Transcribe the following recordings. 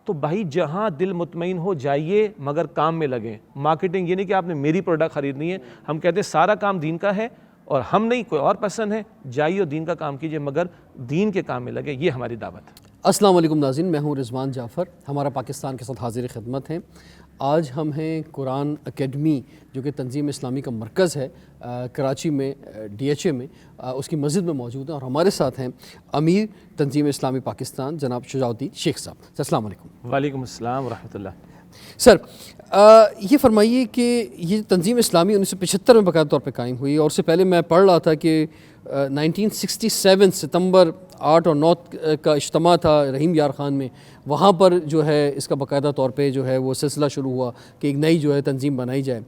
تو بھائی جہاں دل مطمئن ہو جائیے مگر کام میں لگیں. مارکیٹنگ یہ نہیں کہ آپ نے میری پروڈکٹ خریدنی ہے. ہم کہتے ہیں سارا کام دین کا ہے اور ہم نہیں کوئی اور پسند ہے, جائیے اور دین کا کام کیجیے مگر دین کے کام میں لگے. یہ ہماری دعوت ہے. السلام علیکم ناظرین, میں ہوں رضوان جعفر, ہمارا پاکستان کے ساتھ حاضر خدمت ہیں. آج ہم ہیں قرآن اکیڈمی جو کہ تنظیم اسلامی کا مرکز ہے کراچی میں DHA میں, اس کی مسجد میں موجود ہیں, اور ہمارے ساتھ ہیں امیر تنظیم اسلامی پاکستان جناب شجاع الدین شیخ صاحب. السلام علیکم. وعلیکم السلام ورحمۃ اللہ. سر یہ فرمائیے کہ یہ تنظیم اسلامی 1975 میں باقاعدہ طور پہ قائم ہوئی, اور اس سے پہلے میں پڑھ رہا تھا کہ 1967 ستمبر 8 اور 9 کا اجتماع تھا رحیم یار خان میں, وہاں پر جو ہے اس کا باقاعدہ طور پہ جو ہے وہ سلسلہ شروع ہوا کہ ایک نئی جو ہے تنظیم بنائی جائے.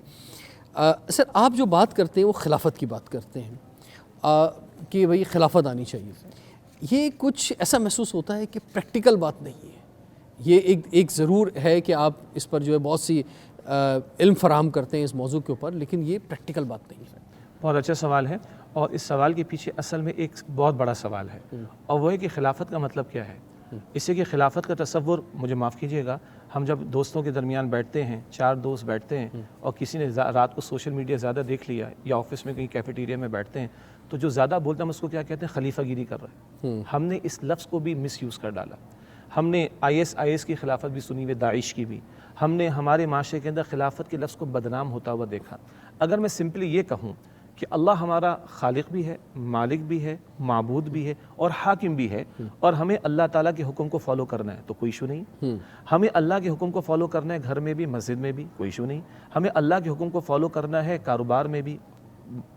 سر آپ جو بات کرتے ہیں وہ خلافت کی بات کرتے ہیں کہ بھئی خلافت آنی چاہیے. یہ کچھ ایسا محسوس ہوتا ہے کہ پریکٹیکل بات نہیں ہے. یہ ایک ضرور ہے کہ آپ اس پر جو ہے بہت سی علم فراہم کرتے ہیں اس موضوع کے اوپر, لیکن یہ پریکٹیکل بات نہیں ہے. بہت اچھا سوال ہے, اور اس سوال کے پیچھے اصل میں ایک بہت بڑا سوال ہے, اور وہ ہے کہ خلافت کا مطلب کیا ہے. اس سے کہ خلافت کا تصور, مجھے معاف کیجیے گا, ہم جب دوستوں کے درمیان بیٹھتے ہیں, 4 دوست بیٹھتے ہیں, اور کسی نے رات کو سوشل میڈیا زیادہ دیکھ لیا یا آفس میں کہیں کیفیٹیریا میں بیٹھتے ہیں, تو جو زیادہ بولتا ہے ہم اس کو کیا کہتے ہیں, خلیفہ گیری کر رہے ہیں. ہم نے اس لفظ کو بھی مس یوز کر ڈالا. ہم نے IS کی خلافت بھی سنی ہوئی, داعش کی بھی. ہم نے ہمارے معاشرے کے اندر خلافت کے لفظ کو بدنام ہوتا ہوا دیکھا. اگر میں سمپلی یہ کہوں کہ اللہ ہمارا خالق بھی ہے, مالک بھی ہے, معبود بھی ہے اور حاکم بھی ہے, اور ہمیں اللہ تعالیٰ کے حکم کو فالو کرنا ہے, تو کوئی ایشو نہیں. ہمیں اللہ کے حکم کو فالو کرنا ہے گھر میں بھی, مسجد میں بھی, کوئی ایشو نہیں. ہمیں اللہ کے حکم کو فالو کرنا ہے کاروبار میں بھی,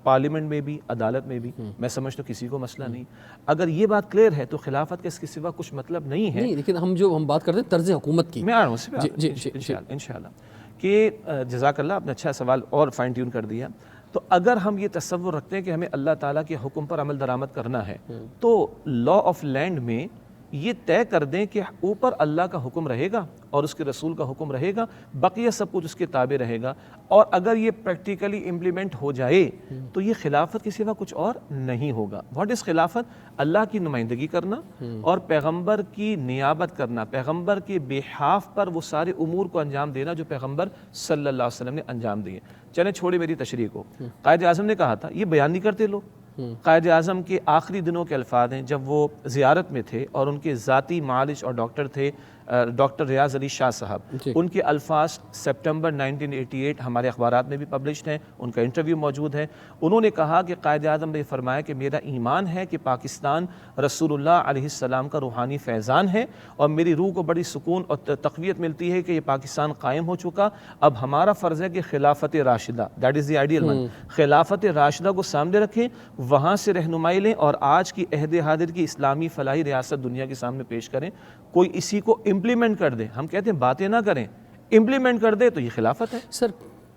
پارلیمنٹ میں بھی, عدالت میں بھی, میں سمجھتا ہوں کسی کو مسئلہ نہیں. اگر یہ بات کلیئر ہے تو خلافت کے اس کے سوا کچھ مطلب نہیں ہے. نہیں, لیکن ہم بات کرتے ہیں طرز حکومت کی. میں آ رہا ہوں اس پہ انشاءاللہ کہ جزاک اللہ, آپ نے اچھا سوال اور فائن ٹیون کر دیا. تو اگر ہم یہ تصور رکھتے ہیں کہ ہمیں اللہ تعالیٰ کے حکم پر عمل درآمد کرنا ہے, تو لا آف لینڈ میں یہ طے کر دیں کہ اوپر اللہ کا حکم رہے گا اور اس کے رسول کا حکم رہے گا, بقیہ سب کچھ اس کے تابع رہے گا. اور اگر یہ پریکٹیکلی امپلیمنٹ ہو جائے تو یہ خلافت کے سوا کچھ اور نہیں ہوگا. واٹ از خلافت؟ اللہ کی نمائندگی کرنا اور پیغمبر کی نیابت کرنا, پیغمبر کے بہاف پر وہ سارے امور کو انجام دینا جو پیغمبر صلی اللہ علیہ وسلم نے انجام دیے. چلیں چھوڑے میری تشریح کو. قائد اعظم نے کہا تھا, یہ بیان نہیں کرتے لوگ. قائد اعظم کے آخری دنوں کے الفاظ ہیں جب وہ زیارت میں تھے, اور ان کے ذاتی معالج اور ڈاکٹر تھے ڈاکٹر ریاض علی شاہ صاحب. ان کے الفاظ سپٹمبر 1988 ہمارے اخبارات میں بھی پبلشڈ ہیں, ان کا انٹرویو موجود ہے. انہوں نے کہا کہ قائد اعظم نے فرمایا کہ میرا ایمان ہے کہ پاکستان رسول اللہ علیہ السلام کا روحانی فیضان ہے, اور میری روح کو بڑی سکون اور تقویت ملتی ہے کہ یہ پاکستان قائم ہو چکا. اب ہمارا فرض ہے کہ خلافت راشدہ, that is the ideal one, خلافت راشدہ کو سامنے رکھیں, وہاں سے رہنمائی لیں اور آج کی عہد حاضر کی اسلامی فلاحی ریاست دنیا کے سامنے پیش کریں. کوئی اسی کو امپلیمنٹ کر دے, ہم کہتے ہیں باتیں نہ کریں, امپلیمنٹ کر دے تو یہ خلافت ہے. سر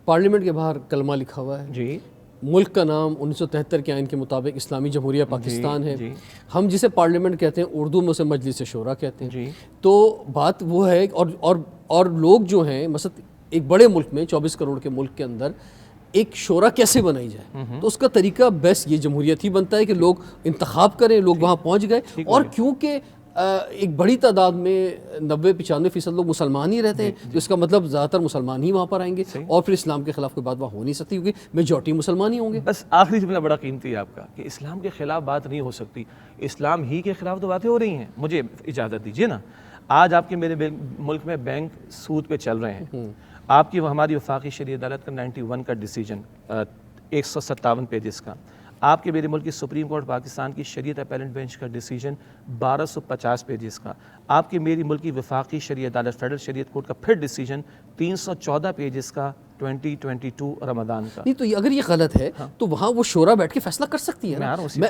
پارلیمنٹ کے باہر کلمہ لکھا ہوا ہے, جی, ملک کا نام 1973 کے آئین کے مطابق اسلامی جمہوریہ پاکستان ہے. ہم جسے پارلیمنٹ کہتے ہیں اردو میں اسے مجلس شورا کہتے ہیں. تو بات وہ ہے, اور لوگ جو ہیں مثلا ایک بڑے ملک میں 24 کروڑ کے ملک کے اندر ایک شورا کیسے بنائی جائے, تو اس کا طریقہ بیسٹ یہ جمہوریت ہی بنتا ہے کہ لوگ انتخاب کریں, لوگ وہاں پہنچ گئے. اور کیونکہ ایک بڑی تعداد میں 90-95% لوگ مسلمان ہی رہتے ہیں, تو اس کا مطلب زیادہ تر مسلمان ہی وہاں پر آئیں گے, اور پھر اسلام کے خلاف کوئی بات وہاں ہو نہیں سکتی کیونکہ میجورٹی مسلمان ہی ہوں گے. بس آخری جملہ بڑا قیمتی ہے آپ کا کہ اسلام کے خلاف بات نہیں ہو سکتی, اسلام ہی کے خلاف تو باتیں ہو رہی ہیں. مجھے اجازت دیجیے نا, آج آپ کے میرے ملک میں بینک سود پہ چل رہے ہیں. آپ کی ہماری وفاقی شرعی عدالت کا 91 کا ڈیسیجن 157 پیجز کا, آپ کے میرے ملک کی سپریم کورٹ پاکستان کی شریعت اپیلنٹ بینچ کا ڈیسیجن 1250 پیجز کا, آپ کے میری ملک کی وفاقی شرعی عدالت فیڈرل شریعت کورٹ کا پھر ڈیسیجن 314 پیجز کا 2022 رمضان کا. نہیں تو اگر یہ غلط ہے تو وہاں وہ شورا بیٹھ کے فیصلہ کر سکتی ہے.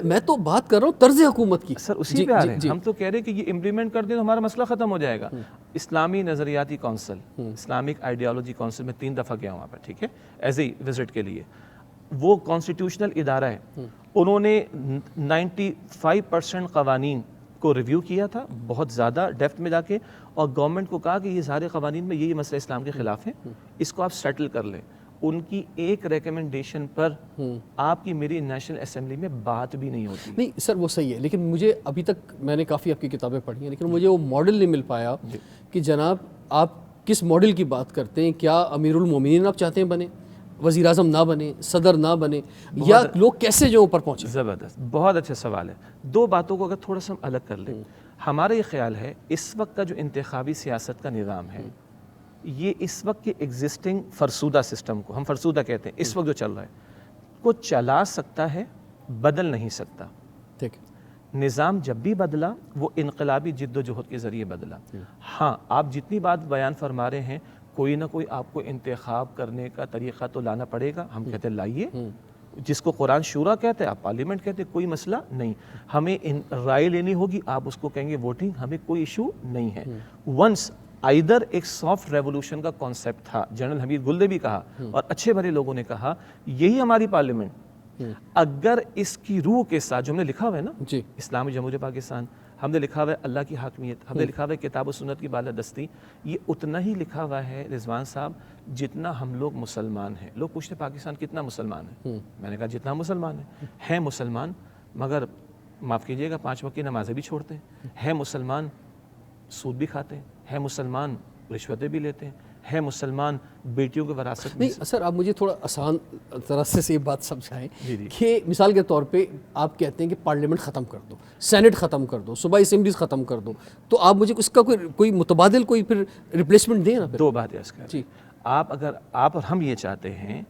میں تو بات کر رہا ہوں طرز حکومت کی. سر اسی پہ آ رہے ہیں, ہم تو کہہ رہے ہیں کہ یہ امپلیمنٹ کر دیں تو ہمارا مسئلہ ختم ہو جائے گا. اسلامی نظریاتی کونسل, اسلامک آئیڈیالوجی کونسل میں 3 دفعہ گیا ہوں وہاں پہ, ٹھیک ہے, ایز اے وزٹ کے لیے. وہ کانسٹیٹیوشنل ادارہ ہے, انہوں نے 95% قوانین کو ریویو کیا تھا بہت زیادہ ڈیپتھ میں جا کے, اور گورنمنٹ کو کہا کہ یہ سارے قوانین میں یہ مسئلہ اسلام کے خلاف ہیں, اس کو آپ سیٹل کر لیں. ان کی ایک ریکمنڈیشن پر آپ کی میری نیشنل اسمبلی میں بات بھی نہیں ہوتی. نہیں سر وہ صحیح ہے، لیکن مجھے ابھی تک میں نے کافی آپ کی کتابیں پڑھی ہیں لیکن مجھے وہ ماڈل نہیں مل پایا کہ جناب آپ کس ماڈل کی بات کرتے ہیں. کیا امیر المومنین آپ چاہتے ہیں بنے، وزیر اعظم نہ بنے، صدر نہ بنے، یا لوگ کیسے جو اوپر پہنچے؟ زبردست، بہت اچھا سوال ہے. دو باتوں کو اگر تھوڑا سا ہم الگ کر لیں، ہمارا یہ خیال ہے اس وقت کا جو انتخابی سیاست کا نظام ہے یہ اس وقت کے ایگزسٹنگ فرسودہ سسٹم کو ہم فرسودہ کہتے ہیں، اس وقت جو چل رہا ہے کو چلا سکتا ہے، بدل نہیں سکتا. ٹھیک، نظام جب بھی بدلا وہ انقلابی جد و جہد کے ذریعے بدلا. ہاں آپ جتنی بات بیان فرما رہے ہیں کوئی نہ کوئی آپ کو انتخاب کرنے کا طریقہ تو لانا پڑے گا. ہم کہتے ہیں لائیے، جس کو قرآن شورا کہتے ہیں آپ پارلیمنٹ کہتے ہیں، کوئی مسئلہ نہیں. ہمیں رائے لینی ہوگی، آپ اس کو کہیں گے ووٹنگ، ہمیں کوئی ایشو نہیں ہے. ونس آئیدر ایک سافٹ ریولوشن کا کانسیپٹ تھا، جنرل حمید گل نے بھی کہا اور اچھے بھلے لوگوں نے کہا یہی ہماری پارلیمنٹ، اگر اس کی روح کے ساتھ جو ہم نے لکھا ہوا ہے نا جی اسلامی جمہوریہ پاکستان، ہم نے لکھا ہوا ہے اللہ کی حاکمیت، ہم نے لکھا ہوا ہے کتاب و سنت کی بالادستی، یہ اتنا ہی لکھا ہوا ہے رضوان صاحب جتنا ہم لوگ مسلمان ہیں. لوگ پوچھتے پاکستان کتنا مسلمان ہے، میں نے کہا جتنا مسلمان ہیں مسلمان، مگر معاف کیجئے گا 5 وقت کی نمازیں بھی چھوڑتے ہیں مسلمان، سود بھی کھاتے ہیں مسلمان، رشوتیں بھی لیتے ہیں مسلمان، بیٹیوں کی وراثت بھی. نہیں سر آپ مجھے تھوڑا آسان طرح سے یہ بات سمجھائیں جی جی. کہ مثال کے طور پہ آپ کہتے ہیں کہ پارلیمنٹ ختم کر دو، سینٹ ختم کر دو، صوبائی اسمبلیز ختم کر دو، تو آپ مجھے اس کا کوئی متبادل کوئی پھر ریپلیسمنٹ دیں نا. دو باتیں اس کا جی، آپ اگر آپ اور ہم یہ چاہتے ہیں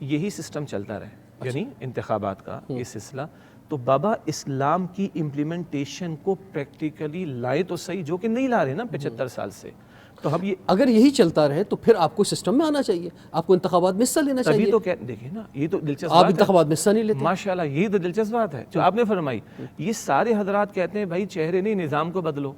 یہی سسٹم چلتا رہے، یعنی انتخابات کا یہ سلسلہ، تو بابا اسلام کی امپلیمنٹیشن کو پریکٹیکلی لائے تو صحیح، جو کہ نہیں لا رہے نا 75 سال سے. تو اب یہ اگر یہی چلتا رہے تو پھر آپ کو سسٹم میں آنا چاہیے، آپ کو انتخابات میں حصہ لینا چاہیے. تبھی تو دیکھیں نا، یہ تو دلچسپ آپ بات ہے. انتخابات میں حصہ نہیں لیتے. ماشاءاللہ یہی تو دلچسپ بات ہے جو آپ نے فرمائی. یہ سارے حضرات کہتے ہیں بھائی چہرے نہیں، نظام کو بدلو،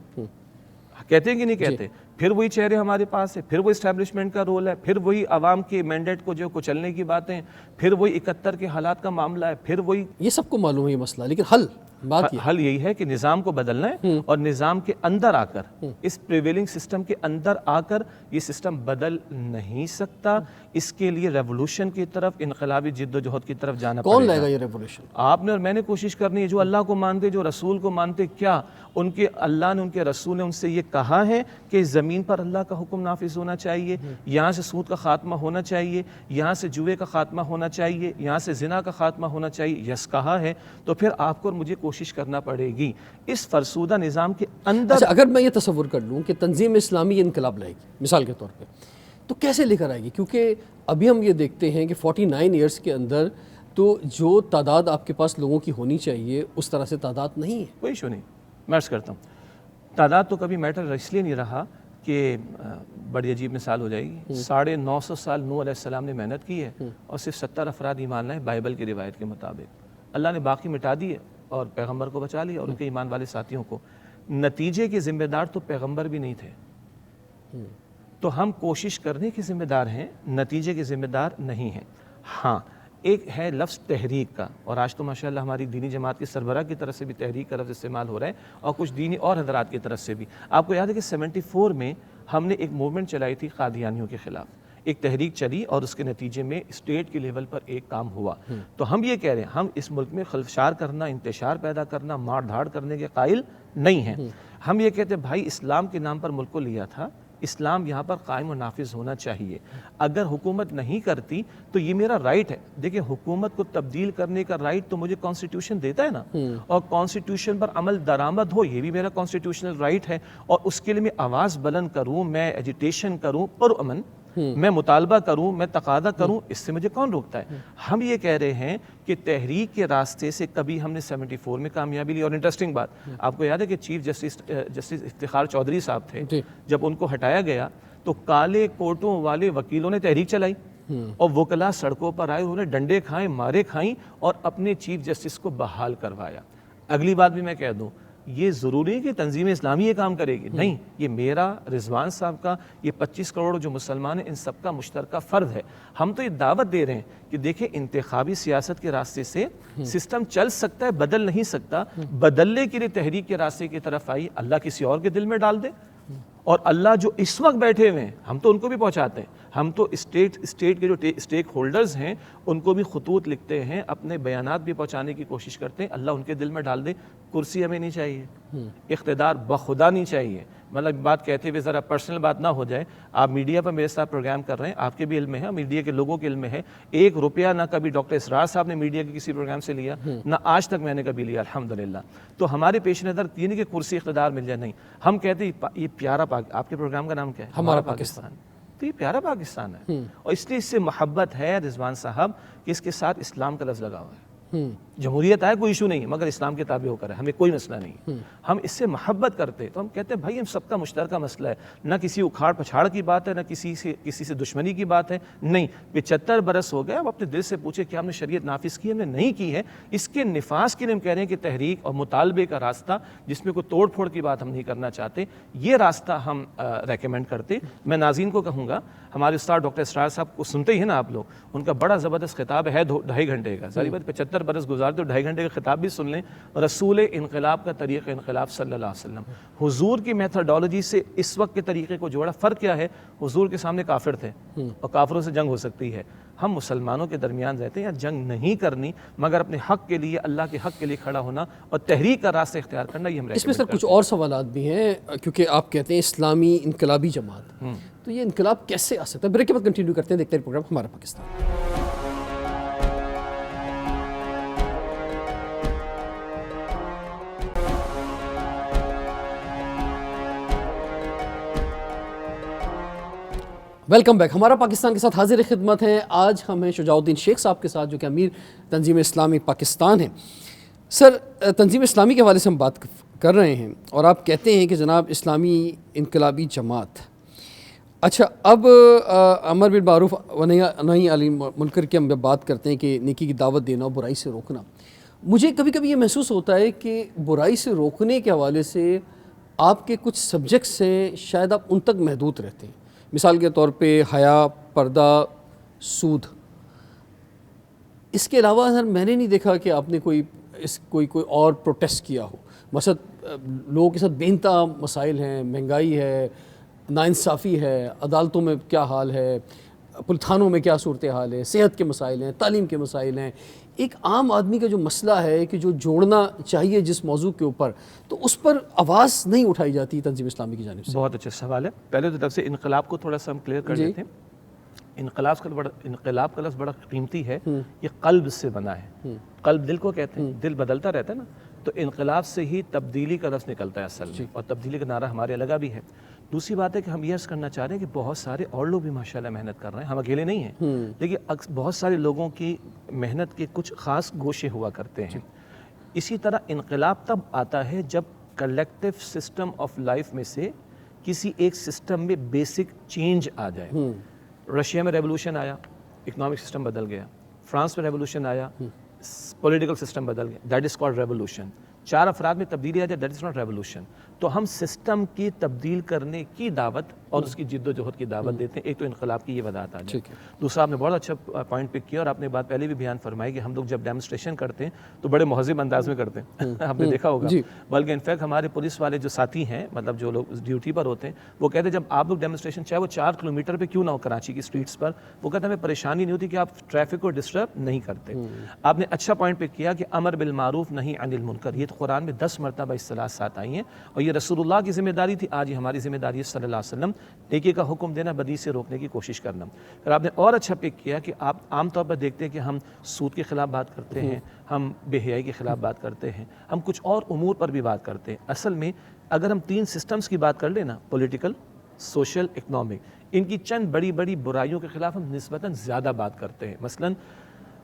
کہتے ہیں کہ نہیں کہتے؟ پھر وہی چہرے ہمارے پاس ہے، پھر وہ اسٹیبلشمنٹ کا رول ہے، پھر وہی عوام کے مینڈیٹ کو جو کچلنے کی باتیں، پھر وہی 71 کے حالات کا معاملہ ہے، پھر وہی. یہ سب کو معلوم ہے یہ مسئلہ، لیکن حل بات حل یہی ہے کہ نظام کو بدلنا ہے اور نظام کے اندر آ کر، اس پریویلنگ سسٹم کے اندر آ کر یہ سسٹم بدل نہیں سکتا. اس کے لیے ریولوشن کی طرف، انقلابی جد و جہد کی طرف جانا پڑے گا. کون لائے گا یہ ریولوشن؟ آپ نے اور میں نے کوشش کرنی ہے. جو اللہ کو مانتے، جو رسول کو مانتے، کیا ان کے اللہ نے، ان کے رسول نے ان سے یہ کہا ہے کہ زمین پر اللہ کا حکم نافذ ہونا چاہیے، یہاں سے سود کا خاتمہ ہونا چاہیے، یہاں سے جوئے کا خاتمہ ہونا چاہیے، یہاں سے زنا کا خاتمہ ہونا چاہیے. یس کہا ہے، تو پھر آپ کو اور مجھے کوشش کرنا پڑے گی اس فرسودہ نظام کے اندر. اچھا اگر میں یہ تصور کر لوں کہ تنظیم اسلامی یہ انقلاب لائے گی مثال کے طور پہ، تو کیسے لے کر آئے گی؟ کیونکہ ابھی ہم یہ دیکھتے ہیں کہ 49 ایئرس کے اندر تو جو تعداد آپ کے پاس لوگوں کی ہونی چاہیے اس طرح سے تعداد نہیں ہے. کوئی ایشو نہیں، میں عرض کرتا ہوں تعداد تو کبھی میٹر اس لیے نہیں رہا کہ بڑی عجیب مثال ہو جائے گی. 950 سال نوح علیہ السلام نے محنت کی ہے اور صرف 70 افراد ایمان لائے بائبل کی روایت کے مطابق. اللہ نے باقی مٹا دیے اور پیغمبر کو بچا لیا اور ان کے ایمان والے ساتھیوں کو. نتیجے کے ذمہ دار تو پیغمبر بھی نہیں تھے. تو ہم کوشش کرنے کے ذمہ دار ہیں، نتیجے کے ذمہ دار نہیں ہیں. ہاں ایک ہے لفظ تحریک کا، اور آج تو ماشاءاللہ ہماری دینی جماعت کے سربراہ کی طرف سے بھی تحریک کا لفظ استعمال ہو رہا ہے اور کچھ دینی اور حضرات کی طرف سے بھی. آپ کو یاد ہے کہ 74 میں ہم نے ایک موومنٹ چلائی تھی قادیانیوں کے خلاف، ایک تحریک چلی اور اس کے نتیجے میں اسٹیٹ کے لیول پر ایک کام ہوا. تو ہم یہ کہہ رہے ہیں ہم اس ملک میں خلفشار کرنا، انتشار پیدا کرنا، مار دھاڑ کرنے کے قائل نہیں ہیں. ہم یہ کہتے ہیں بھائی اسلام کے نام پر ملک کو لیا تھا، اسلام یہاں پر قائم و نافذ ہونا چاہیے. اگر حکومت نہیں کرتی تو یہ میرا رائٹ ہے. دیکھیں حکومت کو تبدیل کرنے کا رائٹ تو مجھے کانسٹیٹیوشن دیتا ہے نا، اور کانسٹیٹیوشن پر عمل درآمد ہو یہ بھی میرا کانسٹیٹیوشنل رائٹ ہے. اور اس کے لیے میں آواز بلند کروں، میں ایجیٹیشن کروں پرامن، میں مطالبہ کروں، میں تقاضا کروں، اس سے مجھے کون روکتا ہے؟ ہم یہ کہہ رہے ہیں کہ تحریک کے راستے سے کبھی ہم نے 74 میں کامیابی لی. اور انٹرسٹنگ بات آپ کو یاد ہے کہ چیف جسٹس افتخار چودھری صاحب تھے، جب ان کو ہٹایا گیا تو کالے کوٹوں والے وکیلوں نے تحریک چلائی اور وکلا سڑکوں پر آئے، انہوں نے ڈنڈے کھائے، مارے کھائیں اور اپنے چیف جسٹس کو بحال کروایا. اگلی بات بھی میں کہہ دوں، یہ ضروری ہے کہ تنظیم اسلامی یہ کام کرے گی، نہیں، یہ میرا، رضوان صاحب کا، یہ 25 کروڑ جو مسلمان ہیں ان سب کا مشترکہ فرض ہے. ہم تو یہ دعوت دے رہے ہیں کہ دیکھیں انتخابی سیاست کے راستے سے سسٹم چل سکتا ہے، بدل نہیں سکتا. بدلنے کے لیے تحریک کے راستے کی طرف آئی، اللہ کسی اور کے دل میں ڈال دے اور اللہ جو اس وقت بیٹھے ہوئے ہیں ہم تو ان کو بھی پہنچاتے ہیں, ہم تو اسٹیٹ کے جو اسٹیک ہولڈرز ہیں ان کو بھی خطوط لکھتے ہیں, اپنے بیانات بھی پہنچانے کی کوشش کرتے ہیں. اللہ ان کے دل میں ڈال دے, کرسی ہمیں نہیں چاہیے, اقتدار بخدا نہیں چاہیے. مطلب بات کہتے ہوئے ذرا پرسنل بات نہ ہو جائے, آپ میڈیا پر میرے ساتھ پروگرام کر رہے ہیں, آپ کے بھی علم میں ہے, میڈیا کے لوگوں کے علم میں ہے, 1 روپیہ نہ کبھی ڈاکٹر اسرار صاحب نے میڈیا کے کسی پروگرام سے لیا, نہ آج تک میں نے کبھی لیا الحمدللہ. تو ہمارے پیش نظر یہ نہیں کہ کرسی اقتدار مل جائے, نہیں, ہم کہتے ہیں یہ پیارا آپ کے پروگرام کا نام کیا ہے؟ ہمارا پاکستان. تو یہ پیارا پاکستان ہے, اور اس لیے اس سے محبت ہے رضوان صاحب کہ اس کے ساتھ اسلام کا لفظ لگا ہوا ہے. جمہوریت آئے کوئی ایشو نہیں, مگر اسلام کے تابع ہو کر ہے, ہمیں کوئی مسئلہ نہیں. ہم اس سے محبت کرتے تو ہم کہتے ہیں بھائی ہم سب کا مشترکہ مسئلہ ہے, نہ کسی اکھاڑ پچھاڑ کی بات ہے, نہ کسی سے دشمنی کی بات ہے. نہیں, 75 برس ہو گئے, اب اپنے دل سے پوچھے کہ ہم نے شریعت نافذ کی, ہم نے نہیں کی ہے. اس کے نفاذ کے لیے ہم کہہ رہے ہیں کہ تحریک اور مطالبے کا راستہ جس میں کوئی توڑ پھوڑ کی بات ہم نہیں کرنا چاہتے, یہ راستہ ہم ریکمینڈ کرتے. میں ناظرین کو کہوں گا, ہمارے استاد ڈاکٹر اسرار صاحب کو سنتے ہی ہیں نا آپ لوگ, ان کا بڑا زبردست خطاب ہے 2.5 گھنٹے کا. ساری بات 75 برس گزار دو, 2.5 گھنٹے کا خطاب بھی سن لیں. رسول انقلاب کا طریقہ انقلاب صلی اللہ علیہ وسلم, حضور کی میتھڈالوجی سے اس وقت کے طریقے کو جوڑا. فرق کیا ہے؟ حضور کے سامنے کافر تھے اور کافروں سے جنگ ہو سکتی ہے. ہم مسلمانوں کے درمیان رہتے ہیں, یا جنگ نہیں کرنی مگر اپنے حق کے لیے, اللہ کے حق کے لیے کھڑا ہونا اور تحریک کا راستہ اختیار کرنا, یہ ہم اس میں سر کچھ اور سوالات بھی ہیں, کیونکہ آپ کہتے ہیں اسلامی انقلابی جماعت, تو یہ انقلاب کیسے آ سکتا ہے؟ بریک کے بعد کنٹینیو کرتے ہیں, دیکھتے ہیں پروگرام ہمارا پاکستان. Welcome back. ہمارا پاکستان کے ساتھ حاضر خدمت ہیں. آج ہم ہیں شجاع الدین شیخ صاحب کے ساتھ, جو کہ امیر تنظیم اسلامی پاکستان ہیں. سر, تنظیم اسلامی کے حوالے سے ہم بات کر رہے ہیں, اور آپ کہتے ہیں کہ جناب اسلامی انقلابی جماعت. اچھا, اب امر بالمعروف و نہی عن المنکر کی ہم بات کرتے ہیں کہ نیکی کی دعوت دینا اور برائی سے روکنا. مجھے کبھی کبھی یہ محسوس ہوتا ہے کہ برائی سے روکنے کے حوالے سے آپ کے کچھ سبجیکٹس ہیں, شاید آپ ان تک محدود رہتے ہیں. مثال کے طور پہ حیا, پردہ, سود. اس کے علاوہ سر میں نے نہیں دیکھا کہ آپ نے کوئی اور پروٹیسٹ کیا ہو. مثلا لوگوں کے ساتھ بے انتہا مسائل ہیں, مہنگائی ہے, ناانصافی ہے, عدالتوں میں کیا حال ہے, پولیس تھانوں میں کیا صورتحال ہے, صحت کے مسائل ہیں, تعلیم کے مسائل ہیں. ایک عام آدمی کا جو مسئلہ ہے کہ جو جوڑنا چاہیے جس موضوع کے اوپر, تو اس پر آواز نہیں اٹھائی جاتی تنظیم اسلامی کی جانب سے. بہت اچھا سوال ہے. پہلے تو طرف سے انقلاب کو تھوڑا سا ہم کلیئر کر دیتے ہیں. انقلاب کا لفظ بڑا قیمتی ہے, یہ قلب سے بنا ہے. قلب دل کو کہتے ہیں, دل بدلتا رہتا ہے نا, تو انقلاب سے ہی تبدیلی کا لفظ نکلتا ہے اصل میں, اور تبدیلی کا نعرہ ہمارے لگا بھی ہے. دوسری بات ہے کہ ہم یہ عرض کرنا چاہ رہے ہیں کہ بہت سارے اور لوگ بھی ماشاءاللہ محنت کر رہے ہیں, ہم اکیلے نہیں ہیں. لیکن بہت سارے لوگوں کی محنت کے کچھ خاص گوشے ہوا کرتے ہیں. اسی طرح انقلاب تب آتا ہے جب کلیکٹیو سسٹم آف لائف میں سے کسی ایک سسٹم میں بیسک چینج آ جائے. رشیا میں ریولوشن آیا, اکنامک سسٹم بدل گیا. فرانس میں ریولوشن آیا, پولیٹیکل سسٹم بدل گیا. That is called revolution. 4 افراد میں تبدیلی آ جائے, دیٹ از ناٹ ریولوشن. تو ہم سسٹم کی تبدیل کرنے کی دعوت اور اس کی جد و جہد کی دعوت دیتے ہیں. ایک تو انقلاب کی یہ وضاحت آ جائے. دوسرا, آپ نے بہت اچھا پوائنٹ پک کیا, اور آپ نے بات پہلے بھی بیان فرمائی کہ ہم لوگ جب ڈیمونسٹریشن کرتے ہیں تو بڑے مہذب انداز میں کرتے ہیں. آپ نے دیکھا ہوگا. بلکہ انفیکٹ ہمارے پولیس والے جو ساتھی ہیں, مطلب جو لوگ ڈیوٹی پر ہوتے ہیں, وہ کہتے ہیں جب آپ لوگ ڈیمونسٹریشن, چاہے وہ 4 کلومیٹر پہ کیوں نہ ہو کراچی کی اسٹریٹس پر, وہ کہتے ہیں ہمیں پریشانی نہیں ہوتی کہ آپ ٹریفک کو ڈسٹرب نہیں کرتے. آپ نے اچھا پوائنٹ پک کیا کہ امر بالمعروف نہی عن المنکر, یہ تو قرآن میں 10 مرتبہ اصطلاح ساتھ آئی ہیں, اور یہ رسول اللہ کی ذمہ داری تھی, آج یہ ہماری ذمہ داری ہے صلی اللہ علیہ وسلم. نیکی کا حکم دینا, بدی سے روکنے کی کوشش کرنا. پھر آپ نے اور اچھا پک کیا کہ آپ عام طور پر دیکھتے ہیں کہ ہم سود کے خلاف بات کرتے ہیں, ہم بے حیائی کے خلاف بات کرتے ہیں, ہم کچھ اور امور پر بھی بات کرتے ہیں. اصل میں اگر ہم 3 سسٹمز کی بات کر لیں نا, پولیٹیکل, سوشل, اکنامک, ان کی چند بڑی بڑی برائیوں کے خلاف ہم نسبتاً زیادہ بات کرتے ہیں. مثلاً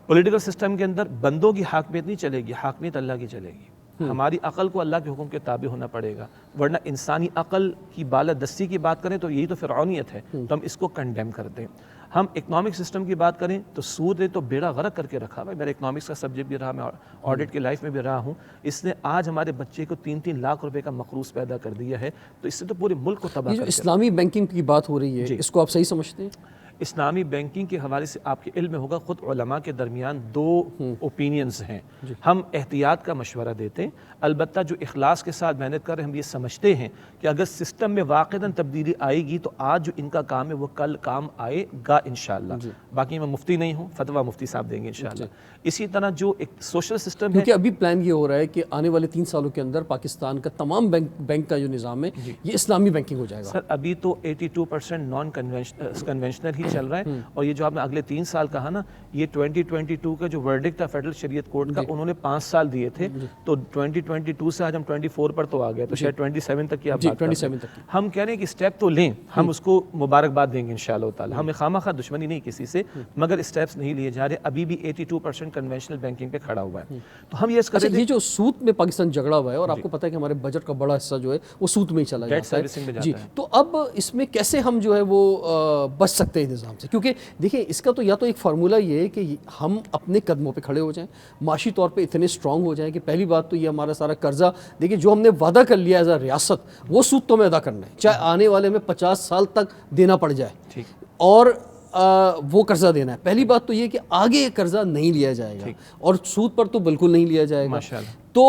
پولیٹیکل سسٹم کے اندر بندوں کی حاکمیت نہیں چلے گی, حاکمیت اللہ کی چلے گی. ہماری عقل کو اللہ کے حکم کے تابع ہونا پڑے گا, ورنہ انسانی عقل کی بالادستی کی بات کریں تو یہی تو فرعونیت ہے, تو ہم اس کو کنڈیم کرتے ہیں. ہم اکنامک سسٹم کی بات کریں تو سود نے تو بیڑا غرق کر کے رکھا. میرا اکنامکس کا سبجیکٹ بھی رہا, میں آڈٹ کی لائف میں بھی رہا ہوں. اس نے آج ہمارے بچے کو 3-3 لاکھ روپے کا مقروض پیدا کر دیا ہے, تو اس سے تو پورے ملک کو تباہ. یہ جو اسلامی بینکنگ کی بات ہو رہی ہے, اس کو آپ صحیح سمجھتے ہیں؟ اسلامی بینکنگ کے حوالے سے آپ کے علم میں ہوگا خود علماء کے درمیان دو اوپینینز ہیں. ہم احتیاط کا مشورہ دیتے ہیں, البتہ جو اخلاص کے ساتھ محنت کر رہے ہیں ہم یہ سمجھتے ہیں کہ اگر سسٹم میں واقعتاً تبدیلی آئے گی تو آج جو ان کا کام ہے وہ کل کام آئے گا انشاءاللہ. باقی میں مفتی نہیں ہوں, فتویٰ مفتی صاحب دیں گے انشاءاللہ. اسی طرح جو ایک سوشل سسٹم ہے, کیونکہ ابھی پلان یہ ہو رہا ہے کہ آنے والے 3 سالوں کے اندر پاکستان کا تمام بینک کا جو نظام ہے یہ اسلامی بینکنگ ہو جائے گا. سر ابھی تو 82% نان کنونشنل ہی چل رہا ہے, اور یہ جو آپ نے اگلے 3 سال کہا نا, یہ 2022 کا جو ورڈکٹ تھا فیڈرل شریعت کورٹ کا, انہوں نے 5 سال دیے تھے, تو 2022 سے آج ہم 24 پر تو آ گئے, تو شاید 27 تک کی آپ بات کر رہے ہیں. ہم کہہ رہے ہیں کہ اسٹیپ تو لیں, ہم اس کو مبارکباد دیں گے انشاءاللہ تعالی. ہمیں خواہ دشمنی نہیں کسی سے, مگر اسٹیپس نہیں لیے جا رہے. ابھی بھی 82% کنونشنل بینکنگ پہ کھڑا ہوا ہے. تو ہم یہ جو سود میں پاکستان جھگڑا ہوا ہے, اور آپ کو پتہ ہے کہ ہمارے بجٹ کا بڑا حصہ جو ہے وہ سود میں ہی چلا جاتا ہے. جی, تو اب اس میں کیسے ہم جو ہے وہ بچ سکتے ہیں نظام سے؟ کیونکہ دیکھیں اس کا تو یا تو ایک فارمولہ یہ ہے کہ ہم اپنے قدموں پہ کھڑے ہو جائیں, معاشی طور پہ اتنے اسٹرانگ ہو جائیں کہ پہلی بات تو یہ ہمارا سارا قرضہ, دیکھیں جو ہم نے وعدہ کر لیا ایز اے ریاست, وہ سود تو ہمیں ادا کرنا ہے, چاہے آنے والے میں 50 سال تک دینا پڑ جائے, اور وہ قرضہ دینا ہے. پہلی بات تو یہ کہ آگے قرضہ نہیں لیا جائے گا, اور سود پر تو بالکل نہیں لیا جائے گا. تو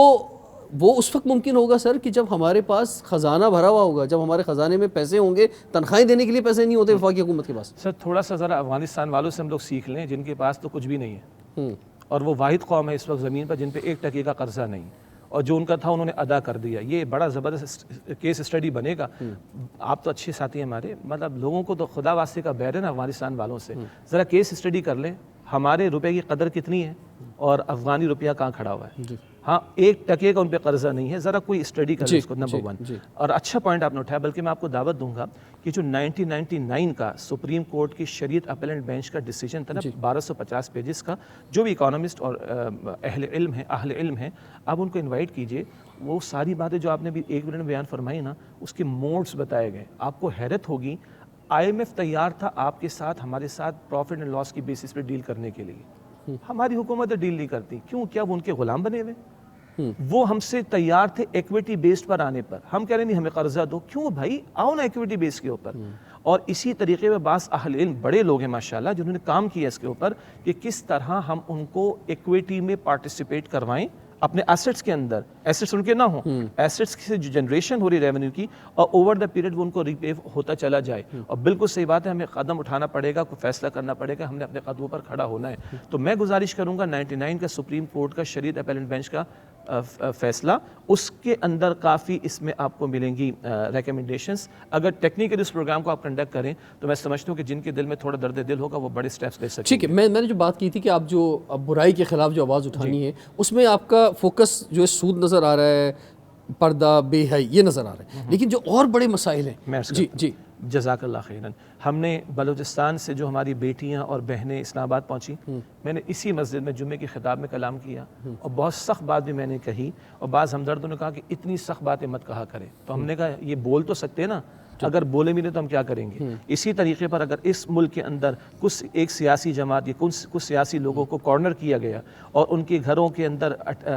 وہ اس وقت ممکن ہوگا سر کہ جب ہمارے پاس خزانہ بھرا ہوا ہوگا, جب ہمارے خزانے میں پیسے ہوں گے, تنخواہیں دینے کے لیے پیسے نہیں ہوتے وفاقی حکومت کے پاس. سر تھوڑا سا ذرا افغانستان والوں سے ہم لوگ سیکھ لیں, جن کے پاس تو کچھ بھی نہیں ہے, اور وہ واحد قوم ہے اس وقت زمین پر جن پہ 1 ٹکے کا قرضہ نہیں, اور جو ان کا تھا انہوں نے ادا کر دیا. یہ بڑا زبردست کیس اسٹڈی بنے گا. آپ تو اچھے ساتھی ہیں ہمارے, مطلب لوگوں کو تو خدا واسطے کا بیر ہے نا افغانستان والوں سے, ذرا کیس اسٹڈی کر لیں ہمارے روپے کی قدر کتنی ہے اور افغانی روپیہ کہاں کھڑا ہوا ہے. ہاں 1 ٹکے کا ان پہ قرضہ نہیں ہے, ذرا کوئی اسٹڈی کر لیں اس کو. نمبر 1, اور اچھا پوائنٹ آپ نے اٹھایا, بلکہ میں آپ کو دعوت دوں گا کہ جو 1999 کا سپریم کورٹ کی شریعت اپیلنٹ بینچ کا ڈیسیجن تھا نا 1250 پیجز کا, جو بھی اکانومسٹ اور اہل علم ہیں آپ ان کو انوائٹ کیجئے. وہ ساری باتیں جو آپ نے بھی 1 منٹ میں بیان فرمائی نا, اس کے موڈز بتائے گئے. آپ کو حیرت ہوگی, IMF تیار تھا آپ کے ساتھ, ہمارے ساتھ پروفٹ اینڈ لاس کی بیسس پہ ڈیل کرنے کے لیے. ہماری حکومت ڈیل نہیں کرتی, کیوں؟ کیا وہ ان کے غلام بنے ہوئے؟ وہ ہم سے تیار تھے ایکویٹی بیسڈ پر آنے پر. ہم کہہ رہے نہیں ہمیں قرضہ دو, کیوں بھائی آؤ نا ایکویٹی بیس کے اوپر. اور اسی طریقے میں بعض اہل علم بڑے لوگ ہیں ماشاءاللہ جنہوں نے کام کیا اس کے اوپر کہ کس طرح ہم ان کو ایکویٹی میں پارٹیسپیٹ کروائیں اپنے ایسٹس کے اندر. ایسٹس ان کے نہ ہوں, ایسٹس سے جو جنریشن ہو رہی ریونیو کی, اور اوور دا پیریڈ وہ ان کو ریپے ہوتا چلا جائے. اور بالکل صحیح بات ہے, ہمیں قدم اٹھانا پڑے گا, کوئی فیصلہ کرنا پڑے گا, ہم نے اپنے قدموں پر کھڑا ہونا ہے. تو میں گزارش کروں گا 99 کا سپریم کورٹ کا شریعت اپیلنٹ بینچ کا فیصلہ, اس کے اندر کافی اس میں آپ کو ملیں گی ریکمنڈیشنز. اگر ٹیکنیکل اس پروگرام کو آپ کنڈکٹ کریں تو میں سمجھتا ہوں کہ جن کے دل میں تھوڑا درد دل ہوگا وہ بڑے سٹیپس لے سکیں. ٹھیک ہے, میں نے جو بات کی تھی کہ آپ جو برائی کے خلاف جو آواز اٹھانی ہے, اس میں آپ کا فوکس جو ہے سود نظر آ رہا ہے, پردہ, بے حیائی, یہ نظر آ رہا ہے. لیکن جو اور بڑے مسائل ہیں, جی جزاک اللہ خیرن, ہم نے بلوچستان سے جو ہماری بیٹیاں اور بہنیں اسلام آباد پہنچی, میں نے اسی مسجد میں جمعے کے خطاب میں کلام کیا, اور بہت سخت بات بھی میں نے کہی, اور بعض ہمدردوں نے کہا کہ اتنی سخت باتیں مت کہا کرے. تو ہم نے کہا یہ بول تو سکتے نا, اگر بولے بھی نہیں تو ہم کیا کریں گے. اسی طریقے پر اگر اس ملک کے اندر کچھ ایک سیاسی جماعت یا کچھ سیاسی لوگوں کو کارنر کیا گیا اور ان کے گھروں کے اندر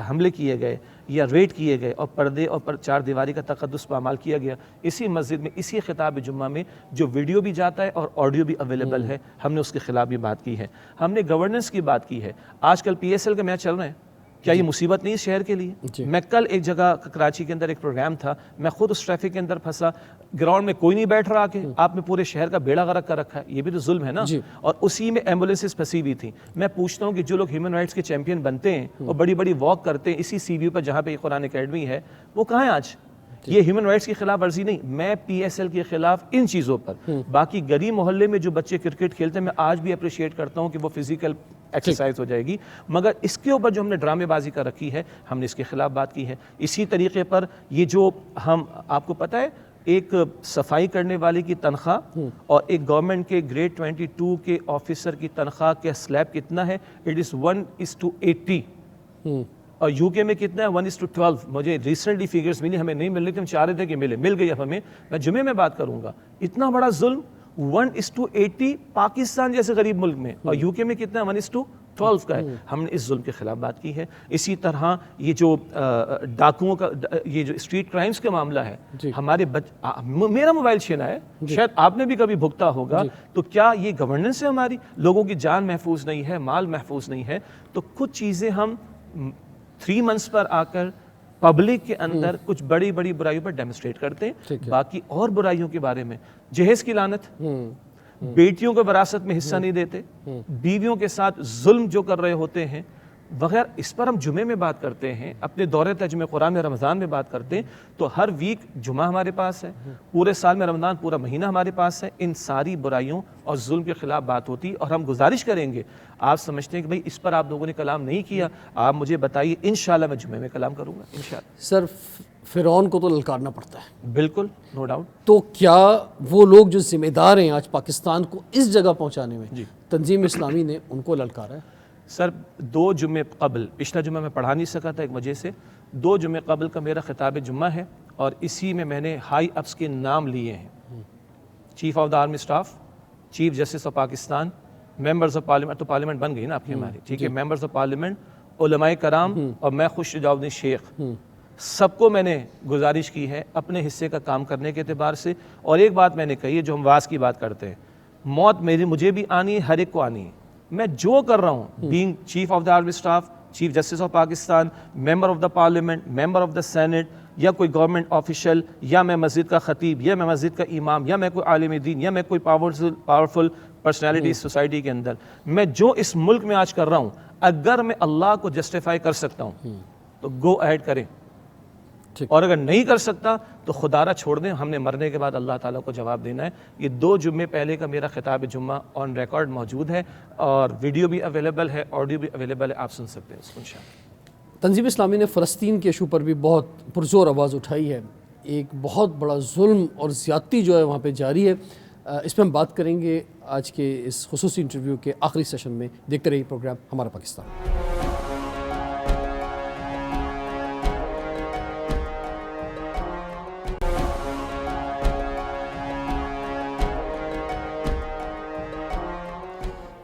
حملے کیے گئے یا ریڈ کیے گئے اور پردے اور 4 دیواری کا تقدس پامال کیا گیا, اسی مسجد میں اسی خطاب جمعہ میں جو ویڈیو بھی جاتا ہے اور آڈیو بھی اویلیبل ہے, ہم نے اس کے خلاف بھی بات کی ہے. ہم نے گورننس کی بات کی ہے. آج کل PSL کا میچ چل رہے ہیں, کیا یہ مصیبت نہیں ہے شہر کے لیے؟ میں کل ایک جگہ کراچی کے اندر ایک پروگرام تھا, میں خود اس ٹریفک کے اندر پھنسا, گراؤنڈ میں کوئی نہیں بیٹھ رہا, کہ آپ نے پورے شہر کا بیڑا غرق کر رکھا ہے, یہ بھی تو ظلم ہے نا. اور اسی میں ایمبولینسز پھنسی ہوئی تھیں. میں پوچھتا ہوں کہ جو لوگ ہیومن رائٹس کے چیمپئن بنتے ہیں اور بڑی بڑی واک کرتے ہیں اسی CBU پر جہاں پہ قرآن اکیڈمی ہے, وہ کہاں ہیں آج؟ یہ ہیومن رائٹس کی خلاف ورزی نہیں, میں PSL کے خلاف ان چیزوں پر. باقی گلی محلے میں جو بچے کرکٹ کھیلتے ہیں, میں آج بھی اپریشیٹ کرتا ہوں کہ وہ فزیکل ایکسرسائز ہو جائے گی, مگر اس کے اوپر جو ہم نے ڈرامے بازی کا رکھی ہے, ہم نے اس کے خلاف بات کی ہے. اسی طریقے پر یہ جو ہم, آپ کو پتہ ہے ایک صفائی کرنے والے کی تنخواہ اور ایک گورنمنٹ کے گریڈ 22 کے آفیسر کی تنخواہ کے سلیب کتنا ہے؟ It is 1:80. اور UK میں کتنا ہے؟ 1:12. مجھے ریسنٹلی فیگرز ملی, ہمیں نہیں مل رہی تھی, ہم چاہ رہے تھے کہ مل گئی اب ہمیں. میں جمعے میں بات کروں گا, اتنا بڑا ظلم 1:80 پاکستان جیسے غریب ملک میں, اور UK میں کتنا ہے؟ 12 کا ہے. ہم نے اس ظلم کے خلاف بات کی ہے. اسی طرح یہ جو ڈاکوؤں کا یہ جو اسٹریٹ کرائمز کا معاملہ ہے, ہمارے میرا موبائل چھینا ہے, شاید آپ نے بھی کبھی بھگتا ہوگا, تو کیا یہ گورننس ہے ہماری؟ لوگوں کی جان محفوظ نہیں ہے, مال محفوظ نہیں ہے. تو کچھ چیزیں ہم 3 months پر آ کر پبلک کے اندر کچھ بڑی بڑی برائیوں پر ڈیمونسٹریٹ کرتے ہیں. باقی اور برائیوں کے بارے میں, جہیز کی لعنت, بیٹیوں کو وراثت میں حصہ نہیں دیتے, بیویوں کے ساتھ ظلم جو کر رہے ہوتے ہیں وغیرہ, اس پر ہم جمعے میں بات کرتے ہیں, اپنے دورے ترجمہ قرآن میں رمضان میں بات کرتے ہیں. تو ہر ویک جمعہ ہمارے پاس ہے, پورے سال میں رمضان پورا مہینہ ہمارے پاس ہے. ان ساری برائیوں اور ظلم کے خلاف بات ہوتی, اور ہم گزارش کریں گے. آپ سمجھتے ہیں کہ بھئی اس پر آپ لوگوں نے کلام نہیں کیا, آپ مجھے بتائیے, انشاءاللہ میں جمعے میں کلام کروں گا انشاءاللہ. سر فرعون کو تو للکارنا پڑتا ہے, بالکل, نو ڈاؤٹ. تو کیا وہ لوگ جو ذمہ دار ہیں آج پاکستان کو اس جگہ پہنچانے میں, تنظیم اسلامی نے ان کو للکارا ہے؟ سر 2 جمعے قبل, پچھلا جمعہ میں پڑھا نہیں سکا تھا ایک وجہ سے, 2 جمعے قبل کا میرا خطاب جمعہ ہے, اور اسی میں نے ہائی اپس کے نام لیے ہیں. Chief of the army staff, chief justice of Pakistan, members of parliament, تو پارلیمنٹ بن گئی نا آپ کی ہماری, ٹھیک ہے, ممبرز آف پارلیمنٹ, علماء کرام, اور میں خوش شجاع الدین شیخ, سب کو میں نے گزارش کی ہے اپنے حصے کا کام کرنے کے اعتبار سے. اور ایک بات میں نے کہی ہے, جو ہم واز کی بات کرتے ہیں, موت مجھے بھی آنی ہے, ہر ایک کو آنی ہے. میں جو کر رہا ہوں, being chief of the army staff, chief justice of Pakistan, member of the parliament, member of the senate, یا کوئی گورنمنٹ آفیشل, یا میں مسجد کا خطیب, یا میں مسجد کا امام, یا میں کوئی عالم دین, یا میں کوئی پاورفل پرسنالٹی سوسائٹی کے اندر, میں جو اس ملک میں آج کر رہا ہوں, اگر میں اللہ کو جسٹیفائی کر سکتا ہوں تو گو ایڈ کریں, اور اگر نہیں کر سکتا تو خدا را چھوڑ دیں. ہم نے مرنے کے بعد اللہ تعالیٰ کو جواب دینا ہے. یہ 2 جمعے پہلے کا میرا خطاب جمعہ آن ریکارڈ موجود ہے, اور ویڈیو بھی اویلیبل ہے, آڈیو بھی اویلیبل ہے, آپ سن سکتے ہیں اس کو انشاءاللہ. تنظیم اسلامی نے فلسطین کے ایشو پر بھی بہت پرزور آواز اٹھائی ہے. ایک بہت بڑا ظلم اور زیادتی جو ہے وہاں پہ جاری ہے. اس پہ ہم بات کریں گے آج کے اس خصوصی انٹرویو کے آخری سیشن میں. دیکھتے رہیے پروگرام ہمارا پاکستان.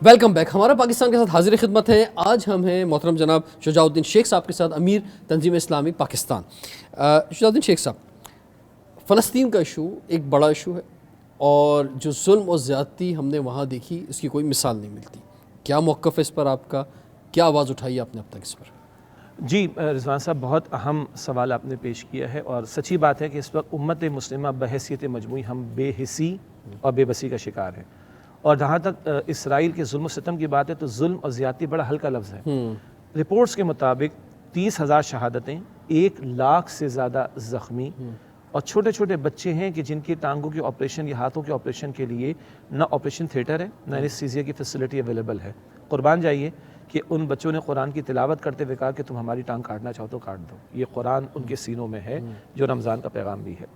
Welcome back. ہمارا پاکستان کے ساتھ حاضر خدمت ہے. آج ہم ہیں محترم جناب شجاع الدین شیخ صاحب کے ساتھ, امیر تنظیم اسلامی پاکستان. شجاع الدین شیخ صاحب, فلسطین کا ایشو ایک بڑا ایشو ہے, اور جو ظلم اور زیادتی ہم نے وہاں دیکھی اس کی کوئی مثال نہیں ملتی. کیا موقف ہے اس پر آپ کا, کیا آواز اٹھائی آپ نے اب تک اس پر؟ جی رضوان صاحب, بہت اہم سوال آپ نے پیش کیا ہے, اور سچی بات ہے کہ اس وقت امت مسلمہ بحیثیت مجموعی ہم بے حسی اور بے بسی کا شکار ہیں. اور جہاں تک اسرائیل کے ظلم و ستم کی بات ہے, تو ظلم اور زیادتی بڑا ہلکا لفظ ہے. رپورٹس کے مطابق 30,000 شہادتیں, 1 لاکھ سے زیادہ زخمی, اور چھوٹے چھوٹے بچے ہیں کہ جن کی ٹانگوں کے آپریشن یا ہاتھوں کے آپریشن کے لیے نہ آپریشن تھیٹر ہے, نہ انیستھیزیا کی فیسلٹی اویلیبل ہے. قربان جائیے کہ ان بچوں نے قرآن کی تلاوت کرتے ہوئے کہا کہ تم ہماری ٹانگ کاٹنا چاہو تو کاٹ دو. یہ قرآن ان کے سینوں میں ہے, جو رمضان کا پیغام بھی ہے.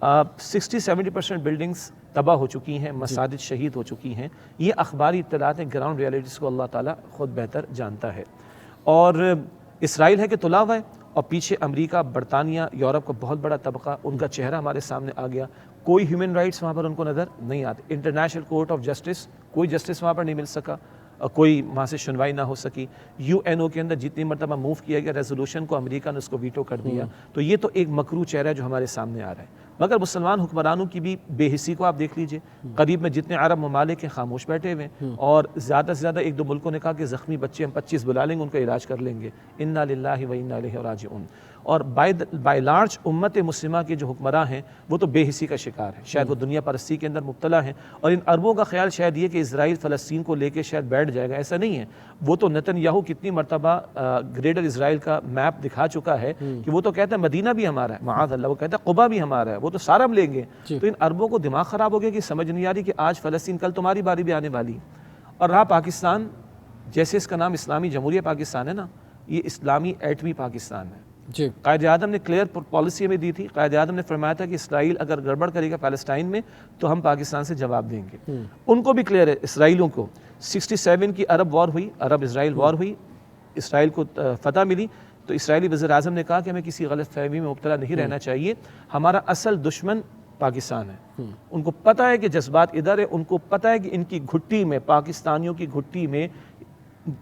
60-70% بلڈنگز تباہ ہو چکی ہیں, مساجد شہید ہو چکی ہیں. یہ اخباری اطلاعات ہیں, گراؤنڈ ریالٹیز کو اللہ تعالیٰ خود بہتر جانتا ہے. اور اسرائیل ہے کہ تلا ہوا ہے, اور پیچھے امریکہ, برطانیہ, یورپ کا بہت بڑا طبقہ, ان کا چہرہ ہمارے سامنے آ گیا. کوئی ہیومن رائٹس وہاں پر ان کو نظر نہیں آتے. انٹرنیشنل کورٹ آف جسٹس, کوئی جسٹس وہاں پر نہیں مل سکا, کوئی وہاں سے سنوائی نہ ہو سکی. UN کے اندر جتنی مرتبہ موو کیا گیا ریزولوشن کو, امریکہ نے اس کو ویٹو کر دیا. تو یہ تو ایک مکروہ چہرہ ہے جو ہمارے سامنے آ رہا ہے. مگر مسلمان حکمرانوں کی بھی بے حسی کو آپ دیکھ لیجئے. قریب میں جتنے عرب ممالک ہیں خاموش بیٹھے ہوئے ہیں, اور زیادہ سے زیادہ 1-2 ملکوں نے کہا کہ زخمی بچے ہم 25 بلا لیں گے, ان کا علاج کر لیں گے. انا للہ و انا الیہ راجعون. اور بائی لارج امت مسلمہ کے جو حکمراں ہیں وہ تو بے حسی کا شکار ہیں. شاید وہ دنیا پرستی کے اندر مبتلا ہیں, اور ان عربوں کا خیال شاید یہ کہ اسرائیل فلسطین کو لے کے شاید بیٹھ جائے گا. ایسا نہیں ہے. وہ تو نتن یاہو کتنی مرتبہ گریٹر اسرائیل کا میپ دکھا چکا ہے کہ وہ تو کہتا ہے مدینہ بھی ہمارا ہے, معاذ اللہ, وہ کہتا ہے قبا بھی ہمارا ہے, وہ تو سارا ہم لیں گے. تو ان عربوں کو دماغ خراب ہو گیا کہ سمجھ نہیں آ رہی کہ آج فلسطین, کل تمہاری باری بھی آنے والی. اور رہا پاکستان, جیسے اس کا نام اسلامی جمہوریہ پاکستان ہے نا, یہ اسلامی ایٹمی پاکستان ہے. جی, قائد اعظم نے کلیئر پالیسی میں دی تھی. قائد اعظم نے فرمایا تھا کہ اسرائیل اگر گڑبڑ کرے گا پیلسٹائن میں تو ہم پاکستان سے جواب دیں گے. ان کو بھی کلیئر ہے, اسرائیلیوں کو. 67 کی عرب وار ہوئی, عرب اسرائیل وار ہوئی, اسرائیل کو فتح ملی, تو اسرائیلی وزیر اعظم نے کہا کہ ہمیں کسی غلط فہمی میں مبتلا نہیں رہنا چاہیے. ہمارا اصل دشمن پاکستان ہے. ان کو پتہ ہے کہ جذبات ادھر ہے, ان کو پتہ ہے کہ ان کی گھٹی میں, پاکستانیوں کی گھٹی میں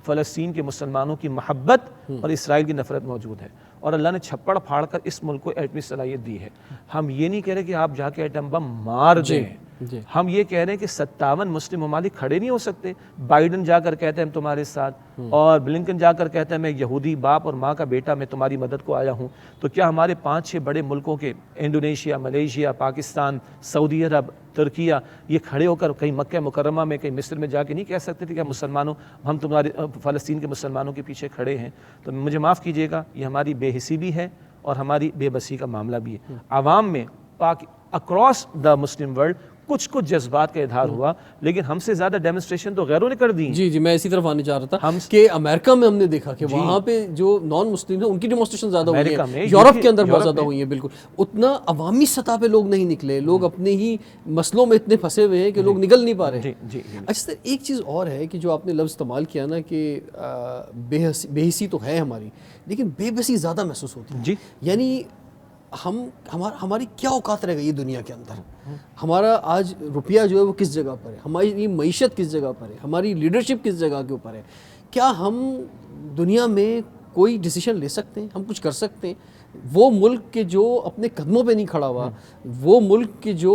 فلسطین کے مسلمانوں کی محبت اور اسرائیل کی نفرت موجود ہے، اور اللہ نے چھپڑ پھاڑ کر اس ملک کو ایٹمی صلاحیت دی ہے۔ ہم یہ نہیں کہہ رہے کہ آپ جا کے ایٹم بم مار دیں، ہم یہ کہہ رہے ہیں کہ 57 مسلم ممالک کھڑے نہیں ہو سکتے۔ بائیڈن جا کر کہتے ہیں ہم تمہارے ساتھ، اور بلنکن جا کر کہتے ہیں میں یہودی باپ اور ماں کا بیٹا، میں تمہاری مدد کو آیا ہوں۔ تو کیا ہمارے 5-6 بڑے ملکوں کے انڈونیشیا، ملیشیا، پاکستان، سعودی عرب، ترکیہ، یہ کھڑے ہو کر کہیں مکہ مکرمہ میں، کہیں مصر میں جا کے نہیں کہہ سکتے تھے کہ مسلمانوں ہم تمہارے فلسطین کے مسلمانوں کے پیچھے کھڑے ہیں؟ تو مجھے معاف کیجیے گا، یہ ہماری بے حسی بھی ہے اور ہماری بے بسی کا معاملہ بھی ہے۔ عوام میں اکراس دا مسلم ورلڈ کچھ جذبات کا اظہار ہوا، لیکن ہم سے زیادہ ڈیمونسٹریشن تو غیروں نے کر دی۔ جی میں اسی طرف آنے چاہ رہا تھا کہ امریکہ میں ہم نے دیکھا کہ وہاں پہ جو نان مسلم ہیں ان کی ڈیمونسٹریشن زیادہ ہوئی ہیں، یورپ کے اندر بہت زیادہ ہوئی ہیں، بالکل اتنا عوامی سطح پہ لوگ نہیں نکلے، لوگ اپنے ہی مسئلوں میں اتنے پھنسے ہوئے ہیں کہ لوگ نکل نہیں پا رہے۔ اچھا سر، ایک چیز اور ہے کہ جو آپ نے لفظ استعمال کیا نا کہ بے حسی تو ہے ہماری، لیکن بے بسی زیادہ محسوس ہوتی ہے۔ یعنی ہماری کیا اوقات رہ گئی ہے دنیا کے اندر؟ ہمارا آج روپیہ جو ہے وہ کس جگہ پر ہے، ہماری معیشت کس جگہ پر ہے، ہماری لیڈرشپ کس جگہ کے اوپر ہے؟ کیا ہم دنیا میں کوئی ڈیسیشن لے سکتے ہیں؟ ہم کچھ کر سکتے ہیں؟ وہ ملک کے جو اپنے قدموں پہ نہیں کھڑا ہوا، وہ ملک کے جو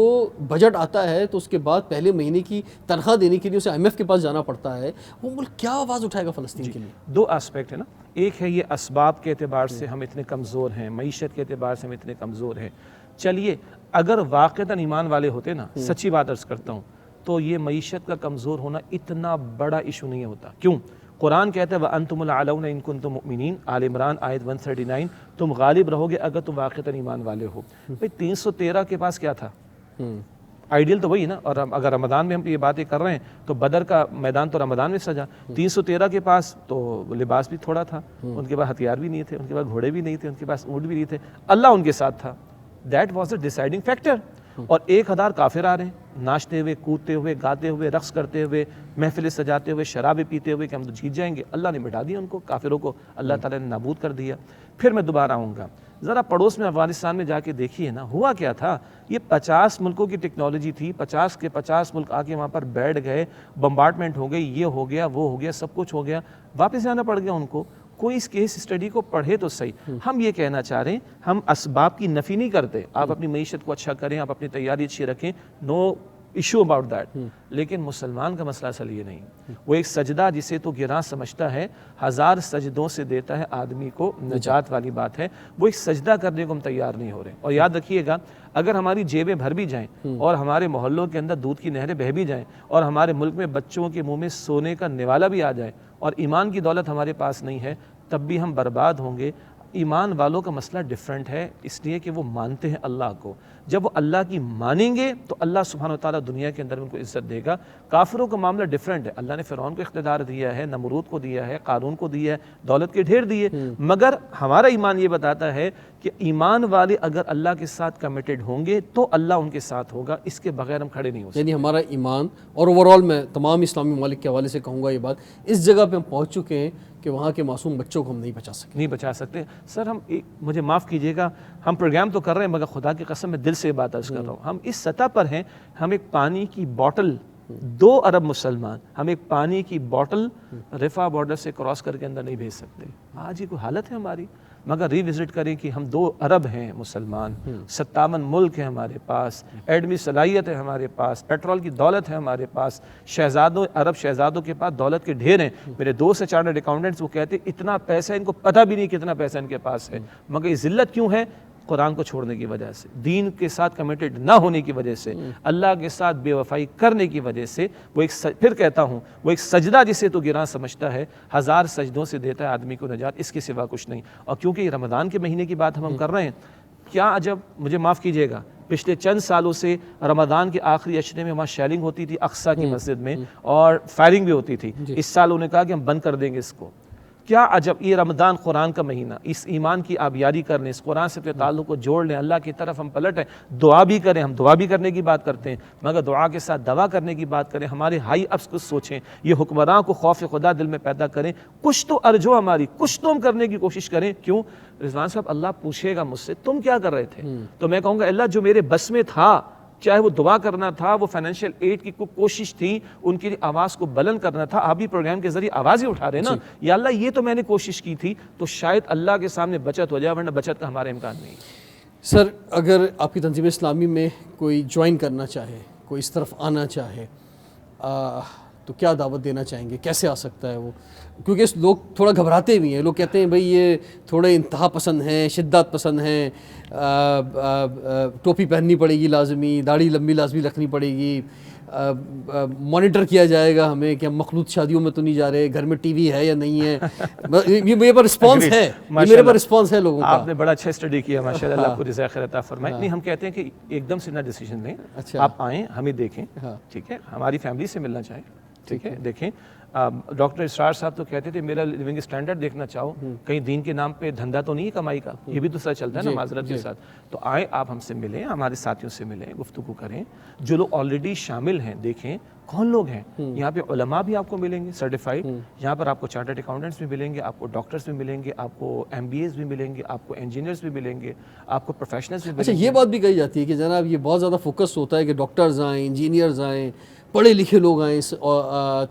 بجٹ آتا ہے تو اس کے بعد پہلے مہینے کی تنخواہ دینے کے لیے اسے IMF کے پاس جانا پڑتا ہے، وہ ملک کیا آواز اٹھائے گا فلسطین کے لیے؟ دو آسپیکٹ ہے نا، ایک ہے یہ اسباب کے اعتبار سے ہم اتنے کمزور ہیں، معیشت کے اعتبار سے ہم اتنے کمزور ہیں۔ چلیے اگر واقعتاً ایمان والے ہوتے نا، سچی بات عرض کرتا ہوں، تو یہ معیشت کا کمزور ہونا اتنا بڑا ایشو نہیں ہوتا۔ کیوں؟ قرآن کہتا ہے وَأَنْتُمُ الْأَعْلَوْنَ إِن كُنتُم مُؤْمِنِينَ، آل عمران آیت 139، تم غالب رہو گے اگر تم واقعتاً ایمان والے ہو۔ بھئی 313 کے پاس کیا تھا؟ آئیڈیل تو وہی نا، اور اگر رمضان میں ہم یہ باتیں کر رہے ہیں تو بدر کا میدان تو رمضان میں سجا۔ 313 کے پاس تو لباس بھی تھوڑا تھا، ان کے پاس ہتھیار بھی نہیں تھے، ان کے پاس گھوڑے بھی نہیں تھے، ان کے پاس اونٹ بھی نہیں تھے، اللہ ان کے ساتھ تھا۔ That was a deciding factor. اور 1000 کافر آ رہے ہیں، ناچتے ہوئے، کودتے ہوئے، گاتے ہوئے، رقص کرتے ہوئے، محفلیں سجاتے ہوئے، شرابیں پیتے ہوئے کہ ہم تو جیت جائیں گے۔ اللہ نے مٹا دیا ان کو، کافروں کو اللہ تعالیٰ نے نابود کر دیا۔ پھر میں دوبارہ آؤں گا، ذرا پڑوس میں افغانستان میں جا کے دیکھیے نا، ہوا کیا تھا؟ یہ 50 ملکوں کی ٹیکنالوجی تھی، 50 کے 50 ملک آ کے وہاں پر بیٹھ گئے، بمبارڈمنٹ ہو گئی، یہ ہو گیا، وہ ہو گیا، سب کچھ ہو گیا، واپس جانا پڑ گیا ان کو۔ کوئی اس کیس اسٹڈی کو پڑھے تو صحیح۔ ہم یہ کہنا چاہ رہے ہیں، ہم اسباب کی نفی نہیں کرتے، آپ اپنی معیشت کو اچھا کریں، آپ اپنی تیاری اچھی رکھیں، نو ایشو اباؤٹ دیٹ، لیکن مسلمان کا مسئلہ اصل یہ نہیں۔ وہ ایک سجدہ جسے تو گراں سمجھتا ہے، 1000 سجدوں سے دیتا ہے آدمی کو نجات والی بات ہے، وہ ایک سجدہ کرنے کو ہم تیار نہیں ہو رہے۔ اور یاد رکھیے گا، اگر ہماری جیبیں بھر بھی جائیں اور ہمارے محلوں کے اندر دودھ کی نہریں بہہ بھی جائیں اور ہمارے ملک میں بچوں کے منہ میں سونے کا نوالا بھی آ جائے اور ایمان کی دولت ہمارے پاس نہیں ہے، تب بھی ہم برباد ہوں گے۔ ایمان والوں کا مسئلہ ڈیفرنٹ ہے، اس لیے کہ وہ مانتے ہیں اللہ کو۔ جب وہ اللہ کی مانیں گے تو اللہ سبحانہ و تعالیٰ دنیا کے اندر ان کو عزت دے گا۔ کافروں کا معاملہ ڈیفرنٹ ہے، اللہ نے فرعون کو اقتدار دیا ہے، نمرود کو دیا ہے، قارون کو دیا ہے، دولت کے ڈھیر دیے، مگر ہمارا ایمان یہ بتاتا ہے کہ ایمان والے اگر اللہ کے ساتھ کمیٹڈ ہوں گے تو اللہ ان کے ساتھ ہوگا، اس کے بغیر ہم کھڑے نہیں ہو سکتے۔ یعنی ہمارا ایمان، اور اوورآل میں تمام اسلامی ممالک کے حوالے سے کہوں گا یہ بات، اس جگہ پہ ہم پہنچ چکے ہیں کہ وہاں کے معصوم بچوں کو ہم نہیں بچا سکتے۔ سر ہم مجھے معاف کیجیے گا، ہم پروگرام تو کر رہے ہیں مگر خدا کی قسم میں دل سے یہ بات عرض کر رہا ہوں، ہم اس سطح پر ہیں، ہم ایک پانی کی بوٹل، 2 ارب مسلمان، ہم ایک پانی کی بوٹل رفح بارڈر سے کراس کر کے اندر نہیں بھیج سکتے۔ آج یہ کوئی حالت ہے ہماری، مگر ری وزٹ کریں کہ ہم 2 ارب ہیں مسلمان، 57 ملک ہیں ہمارے پاس، ایٹمی صلاحیت ہے ہمارے پاس، پیٹرول کی دولت ہے ہمارے پاس، عرب شہزادوں کے پاس دولت کے ڈھیر ہیں۔ میرے دوست ہیں چارٹرڈ اکاؤنٹنٹس، وہ کہتے ہیں اتنا پیسہ ان کو پتہ بھی نہیں کتنا پیسہ ان کے پاس ہے، مگر یہ ذلت کیوں ہے؟ قرآن کو چھوڑنے کی وجہ سے، دین کے ساتھ کمیٹڈ نہ ہونے کی وجہ سے، اللہ کے ساتھ بے وفائی کرنے کی وجہ سے۔ وہ ایک پھر کہتا ہوں، وہ ایک سجدہ جسے تو گراں سمجھتا ہے، 1000 سجدوں سے دیتا ہے آدمی کو نجات، اس کے سوا کچھ نہیں۔ اور کیونکہ یہ رمضان کے مہینے کی بات ہم کر رہے ہیں، کیا عجب، مجھے معاف کیجیے گا، پچھلے چند سالوں سے رمضان کے آخری عشرے میں وہاں شیلنگ ہوتی تھی اقصیٰ کی مسجد میں، اور فائرنگ بھی ہوتی تھی۔ اس سال انہوں نے کہا کہ ہم بند کر دیں گے اس کو۔ کیا عجب، یہ رمضان قرآن کا مہینہ، اس ایمان کی آبیاری کرنے، اس قرآن سے اپنے تعلق کو جوڑ لیں، اللہ کی طرف ہم پلٹ ہیں، دعا بھی کریں، ہم دعا بھی کرنے کی بات کرتے ہیں، مگر دعا کے ساتھ دوا کرنے کی بات کریں، ہمارے ہائی اپس کو سوچیں، یہ حکمراں کو خوف خدا دل میں پیدا کریں، کچھ تو ارجو ہماری، کچھ تو ہم کرنے کی کوشش کریں۔ کیوں رضوان صاحب، اللہ پوچھے گا مجھ سے تم کیا کر رہے تھے، تو میں کہوں گا اللہ جو میرے بس میں تھا چاہے وہ دعا کرنا تھا, وہ فائنینشیل ایڈ کی کوشش تھی, ان کی آواز کو بلند کرنا تھا. آپ بھی پروگرام کے ذریعے آواز ہی اٹھا رہے ہیں نا, یا اللہ یہ تو میں نے کوشش کی تھی, تو شاید اللہ کے سامنے بچت ہو جائے, ورنہ بچت کا ہمارا امکان نہیں. سر اگر آپ کی تنظیم اسلامی میں کوئی جوائن کرنا چاہے, کوئی اس طرف آنا چاہے, تو کیا دعوت دینا چاہیں گے, کیسے آ سکتا ہے وہ؟ کیونکہ لوگ تھوڑا گھبراتے بھی ہیں, لوگ کہتے ہیں بھئی یہ تھوڑے انتہا پسند ہیں, شدت پسند ہیں, ٹوپی پہننی پڑے گی لازمی, داڑھی لمبی لازمی رکھنی پڑے گی, مانیٹر کیا جائے گا ہمیں کہ ہم مخلوط شادیوں میں تو نہیں جا رہے, گھر میں ٹی وی ہے یا نہیں ہے. یہ میرے پر رسپانس ہے, میرے پر رسپانس ہے لوگوں کا. آپ نے بڑا اچھا اسٹڈی کیا, ماشاءاللہ, اللہ آپ کو رضا خیر عطا فرمائے. نہیں, ہم کہتے ہیں کہ ایک دم سے نہ ڈیسیجن لیں, آپ آئیں, ہمیں دیکھیں, ٹھیک ہے, ہماری فیملی سے ملنا چاہیں, ٹھیک ہے, دیکھیں. ڈاکٹر اسرار صاحب تو کہتے تھے میرا لیونگ اسٹینڈرڈ دیکھنا چاہو, کہیں دین کے نام پہ دھندا تو نہیں ہے کمائی کا, یہ بھی تو سچ چلتا ہے نا معذرت کے ساتھ. تو آئیں, آپ ہم سے ملیں, ہمارے ساتھیوں سے ملیں, گفتگو کریں, جو لوگ آلریڈی شامل ہیں دیکھیں کون لوگ ہیں. یہاں پہ علماء بھی آپ کو ملیں گے سرٹیفائڈ, یہاں پر آپ کو چارٹرڈ اکاؤنٹنٹس بھی ملیں گے, آپ کو ڈاکٹرس بھی ملیں گے, آپ کو MBAs بھی ملیں گے, آپ کو انجینئرس بھی ملیں گے, آپ کو پروفیشنلس بھی ملیں گے. اچھا, یہ بات بھی کہی جاتی ہے کہ جناب یہ بہت زیادہ فوکس ہوتا ہے کہ ڈاکٹرز آئیں, انجینئرز آئیں, پڑھے لکھے لوگ آئیں اس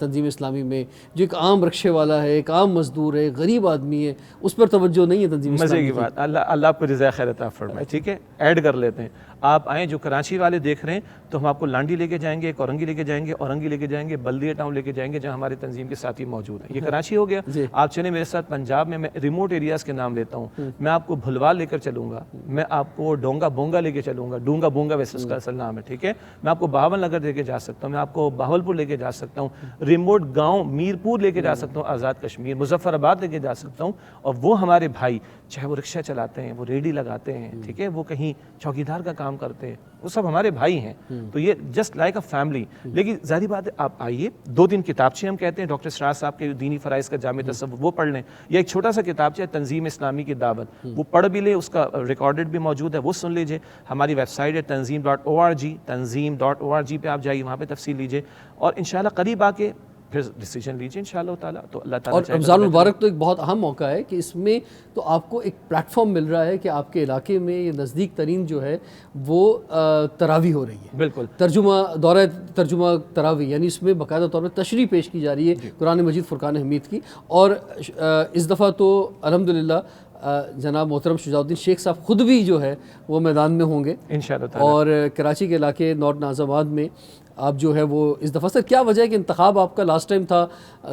تنظیم اسلامی میں. جو ایک عام رکشے والا ہے, ایک عام مزدور ہے, غریب آدمی ہے, اس پر توجہ نہیں ہے تنظیم اسلامی. مزے کی بات, اللہ آپ کو رضا خیر عطا فرمائے, ٹھیک ہے, ایڈ کر لیتے ہیں. آپ آئیں, جو کراچی والے دیکھ رہے ہیں تو ہم آپ کو لانڈی لے کے جائیں گے, اورنگی لے کے جائیں گے, اورنگی لے کے جائیں گے, بلدیہ ٹاؤن لے کے جائیں گے جہاں ہمارے تنظیم کے ساتھی موجود ہیں. یہ کراچی ہو گیا. آپ چلیں میرے ساتھ پنجاب میں ریموٹ ایریاز کے نام لیتا ہوں, میں آپ کو بھلوال لے کر چلوں گا, میں آپ کو ڈونگا بونگا لے کے چلوں گا, ڈونگا بونگا ویسے اس کا اصل نام ہے, ٹھیک ہے, میں آپ کو باول نگر لے کے جا سکتا ہوں, میں آپ کو باولپور لے کے جا سکتا ہوں, ریموٹ گاؤں میرپور لے کے جا سکتا ہوں, آزاد کشمیر, مظفر آباد لے کے جا سکتا ہوں. اور وہ ہمارے بھائی, چاہے وہ رکشہ چلاتے ہیں, وہ ریڈی لگاتے ہیں, ٹھیک ہے, وہ کہیں چوکیدار کا کام کرتے ہیں, وہ سب ہمارے بھائی ہیں. تو یہ جسٹ لائک اے فیملی. لیکن ظاہری بات ہے, آپ آئیے, 2-3 کتابچے ہم کہتے ہیں ڈاکٹر اسرار صاحب کے دینی فرائض کا جامع تصور, وہ پڑھ لیں, یا ایک چھوٹا سا کتابچہ ہے تنظیم اسلامی کی دعوت, وہ پڑھ بھی لیں, اس کا ریکارڈڈ بھی موجود ہے, وہ سن لیجئے. ہماری ویب سائٹ ہے tanzeem.org, tanzeem.org پہ آپ جائیے, وہاں پہ تفصیل لیجئے, اور انشاءاللہ قریب آ کے پھر ڈیسیجن لیجیے انشاءاللہ تعالیٰ. تو اللہ تعالیٰ, اور رمضان المبارک تو ایک بہت اہم موقع ہے کہ اس میں تو آپ کو ایک پلیٹ فارم مل رہا ہے کہ آپ کے علاقے میں یہ نزدیک ترین جو ہے وہ تراویح ہو رہی ہے. بالکل, دورہ ترجمہ تراویح, یعنی اس میں باقاعدہ طور پر تشریح پیش کی جا رہی ہے قرآن مجید فرقان حمید کی. اور اس دفعہ تو الحمدللہ جناب محترم شجاع الدین شیخ صاحب خود بھی جو ہے وہ میدان میں ہوں گے انشاءاللہ تعالیٰ. اور کراچی کے علاقے نارتھ ناز آباد میں آپ جو ہے وہ اس دفعہ. سر کیا وجہ ہے کہ انتخاب آپ کا لاسٹ ٹائم تھا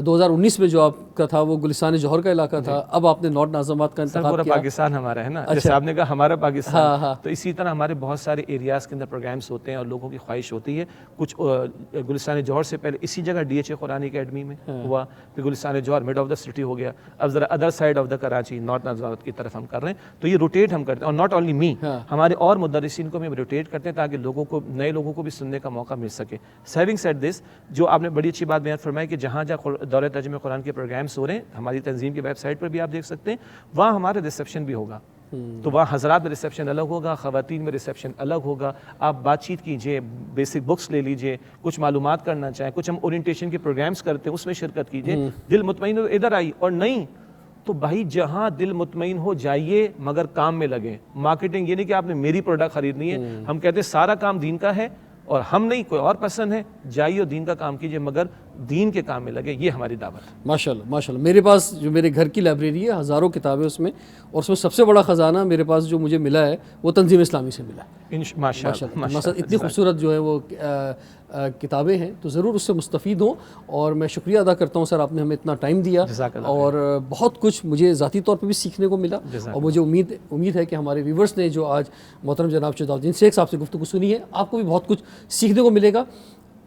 2019 میں جو آپ کا تھا وہ گلستان جوہر کا علاقہ تھا, اب آپ نے نارتھ ناز آباد کا انتخاب پورا کیا. پاکستان ہمارا ہے نا, جیسے آپ نے کہا ہمارا پاکستان, تو اسی طرح ہمارے بہت سارے ایریاز کے اندر پروگرامس ہوتے ہیں اور لوگوں کی خواہش ہوتی ہے. کچھ گلستان جوہر سے پہلے اسی جگہ DHA قرآن اکیڈمی میں ہوا, پھر Gulistan Jauhar mid of the city ہو گیا, اب ذرا other side of the Karachi north Nazimabad کی طرف ہم کر رہے ہیں. تو یہ روٹیٹ ہم کرتے ہیں, اور ناٹ اونلی می, ہمارے اور مدرسین کو بھی روٹیٹ کرتے ہیں تاکہ لوگوں کو, نئے لوگوں کو بھی سننے کا موقع مل سکے. سیونگ سیٹ دس, جو آپ نے بڑی اچھی بات بیان فرمائی کہ جہاں جہاں دورہ ترجمہ قرآن کے پروگرامس ہو رہے ہیں, ہماری تنظیم کی ویب سائٹ پر بھی آپ دیکھ سکتے ہیں, وہاں ہمارا ریسیپشن بھی ہوگا. تو وہاں حضرات میں ریسیپشن الگ ہوگا, خواتین میں ریسیپشن الگ ہوگا. آپ بات چیت کیجئے, بیسک بکس لے لیجئے, کچھ معلومات کرنا چاہیں, کچھ ہم اورینٹیشن کے پروگرامس کرتے ہیں اس میں شرکت کیجئے. دل مطمئن ہو ادھر آئی, اور نہیں تو بھائی جہاں دل مطمئن ہو جائیے مگر کام میں لگیں. مارکیٹنگ یہ نہیں کہ آپ نے میری پروڈکٹ خریدنی ہے, ہم کہتے ہیں سارا کام دین کا ہے اور ہم نہیں, کوئی اور پسند ہے, جائیے اور دین کا کام کیجئے مگر دین کے کام میں لگے. یہ ہماری دعوت ہے. ماشاءاللہ ماشاءاللہ. میرے پاس جو میرے گھر کی لائبریری ہے, ہزاروں کتابیں اس میں, اور اس میں سب سے بڑا خزانہ میرے پاس جو مجھے ملا ہے وہ تنظیم اسلامی سے ملا ہے. ماشاءاللہ. اتنی خوبصورت جو ہے وہ کتابیں ہیں, تو ضرور اس سے مستفید ہوں. اور میں شکریہ ادا کرتا ہوں سر, آپ نے ہمیں اتنا ٹائم دیا, اور بہت کچھ مجھے ذاتی طور پہ بھی سیکھنے کو ملا. اور مجھے امید ہے کہ ہمارے ویورز نے جو آج محترم جناب شجاع الدین شیخ صاحب سے گفتگو سنی ہے, آپ کو بھی بہت کچھ سیکھنے کو ملے گا.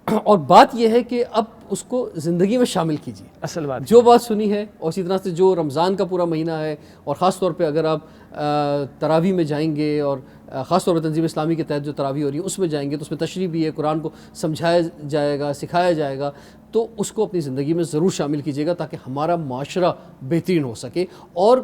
اور بات یہ ہے کہ اب اس کو زندگی میں شامل کیجیے. اصل بات جو بات سنی ہے, اور اسی طرح سے جو رمضان کا پورا مہینہ ہے, اور خاص طور پہ اگر آپ تراویح میں جائیں گے, اور خاص طور پہ تنظیم اسلامی کے تحت جو تراویح ہو رہی ہے اس میں جائیں گے, تو اس میں تشریح بھی ہے, قرآن کو سمجھایا جائے گا, سکھایا جائے گا, تو اس کو اپنی زندگی میں ضرور شامل کیجیے گا تاکہ ہمارا معاشرہ بہترین ہو سکے. اور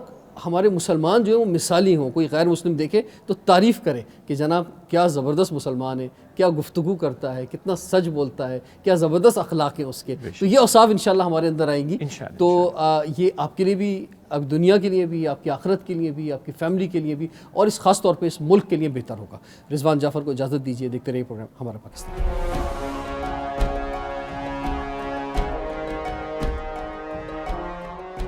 ہمارے مسلمان جو ہیں وہ مثالی ہوں، کوئی غیر مسلم دیکھے تو تعریف کرے کہ جناب کیا زبردست مسلمان ہے، کیا گفتگو کرتا ہے، کتنا سچ بولتا ہے، کیا زبردست اخلاق ہیں اس کے. تو یہ اوصاف انشاءاللہ ہمارے اندر آئیں گی. تو یہ آپ کے لیے بھی، اب دنیا کے لیے بھی، آپ کی آخرت کے لیے بھی، آپ کی فیملی کے لیے بھی، اور اس خاص طور پہ اس ملک کے لیے بہتر ہوگا. رضوان جعفر کو اجازت دیجیے، دیکھتے رہیے پروگرام ہمارا پاکستان.